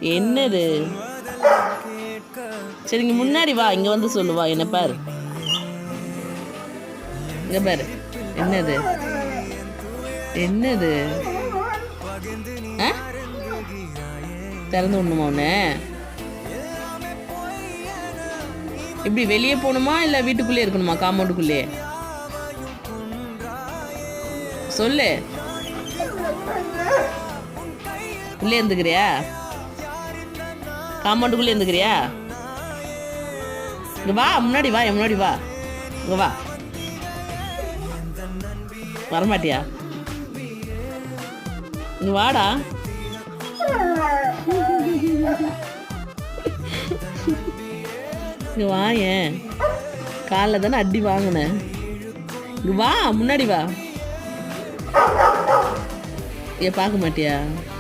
என்னது? சரி இங்க முன்னாடி வா, இங்க வந்து சொல்லுவா. என்ன பாரு, இங்க பாரு. என்னது என்னது? திறந்து விடணுமா உன்ன? இப்படி வெளியே போகணுமா இல்லை வீட்டுக்குள்ளே இருக்கணுமா? காம்பவுண்டுக்குள்ளே சொல்லு. உள்ளே இருந்துக்கிறியா? காம்பவுண்டுக்குள்ளே இருந்துக்கிறியா? இங்க வா, முன்னாடி வா, என் முன்னாடி வா. இங்க வா. வரமாட்டியா? இங்க வாடா. இங்க வா. ஏன் காலைல தானே அடி வாங்கினேன். இங்க வா, முன்னாடி வா. ஏன் பார்க்க மாட்டியா?